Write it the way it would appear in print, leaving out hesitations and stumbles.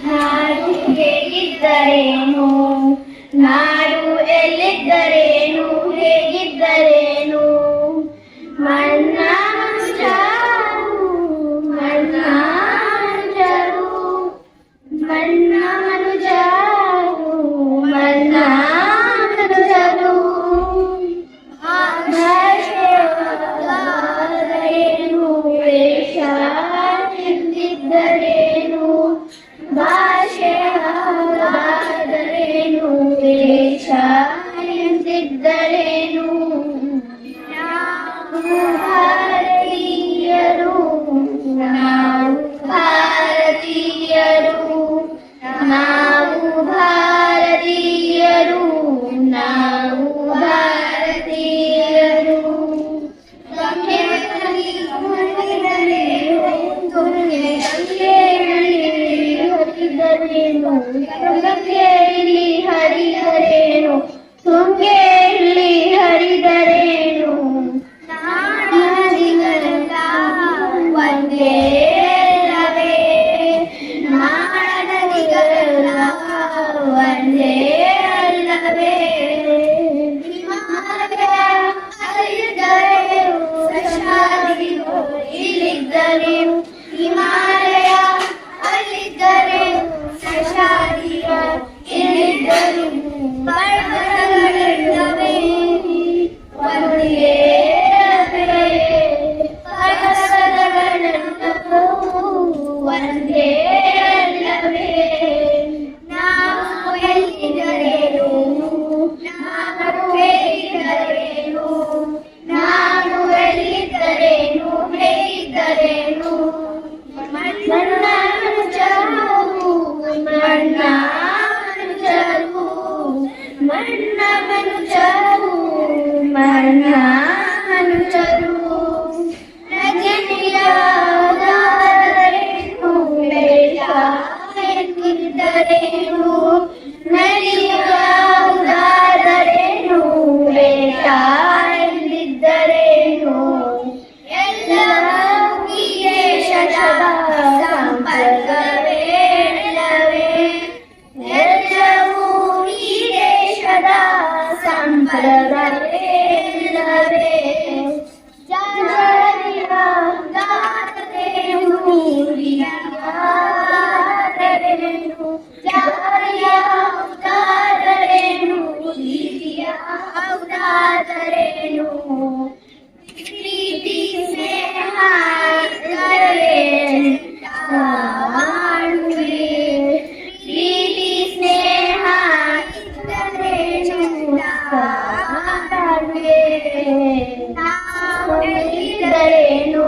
ನಾಡು ಹೇಗಿದ್ದರೇನು, ನಾಡು ಎಲ್ಲಿದ್ದರೇನು, ಹೇಗಿದ್ದರೇನು. ಮಣ್ಣ ಮನುಜರು, ಮಣ್ಣ ಮನುಜರು, ಮಣ್ಣ ಮನುಜರು, ಮಣ್ಣ ಮನುಜರು. ಭಾಷೆಯಾದರೇನು, ವೇಷ ಎಂದಿದ್ದರೇನು, ಭಾಷೆಯಾದರೇನು, ವೇಷ ಎಂದಿದ್ದರೇನು. ಭಾರತೀಯರು, ನಾವು ಭಾರತೀಯರು, ನಾವು ಭಾರತೀಯರು, ನಾವು ಭಾರತೀಯರು. ತುಂಗೆಯಲ್ಲಿ ಹರಿದರೇನು, ತುಂಗೆಯಲ್ಲಿ ಹರಿದರೇನು. ನದಿಗಳೆಲ್ಲ ಒಂದೇ ಅಲ್ಲವೇ, ನದಿಗಳೆಲ್ಲ ಒಂದೇ ಅಲ್ಲವೇ. ಇಲ್ಲಿದ್ದರೇನು ಹಿಮಾಲಯ, ಅಲ್ಲಿದ್ದರೇನು ಸಹ್ಯಾದ್ರಿಯ, ಇಲ್ಲಿದ್ದರು ಪರ್ವತಗಳೆಲ್ಲವೇ ಒಂದೇ ಅಲ್ಲವೇ, ಪರ್ವತಗಳೆಲ್ಲವೂ ಒಂದೇ ಅಲ್ಲವೇ. ನಾವು ಎಲ್ಲಿದ್ದರೇನು, ನಾವು ಹೇಗಿದ್ದರೇನು, ನಾನು ಎಲ್ಲಿದ್ದರೇನು, ಹೇಗಿದ್ದರೇನು. ಮಣ್ಣ ಮನುಜರು, ಮಣ್ಣ ಮನುಜರು, ಮಣ್ಣ ಮನುಜರು, ಮಣ್ಣ ಮನುಜರು. ರಜನಿಯಾದರೇನು, ವೇಷ ಎಂದಿದ್ದರೇನು, ನಡೆಯುವುದಾದರೇನು, ವೇಷ ಎಂದಿದ್ದರೇನು. ಎಲ್ಲವೂ ಈ ದೇಶದ ಸಂಪರ್ಕವೇಳವೇ, ಎಲ್ಲವೂ ಈ ದೇಶದ ಸಂಪರ್ಕವೇಳವೇ. ಜಾರಿಯಾದರೇನು, ರೀತಿಯಾದರೇನು, ಜಾರಿಯಾದರೇನು, ರೀತಿಯಾದರೇನು. ಪ್ರೀತಿ ಸ್ನೇಹ ಇದ್ದರೇನು ಮಾಡುವೆ, ಪ್ರೀತಿ ಸ್ನೇಹ ಇದ್ದರೇನು ಮಾಡುವೆ. ನಾವು ಎಲ್ಲಿದ್ದರೇನು,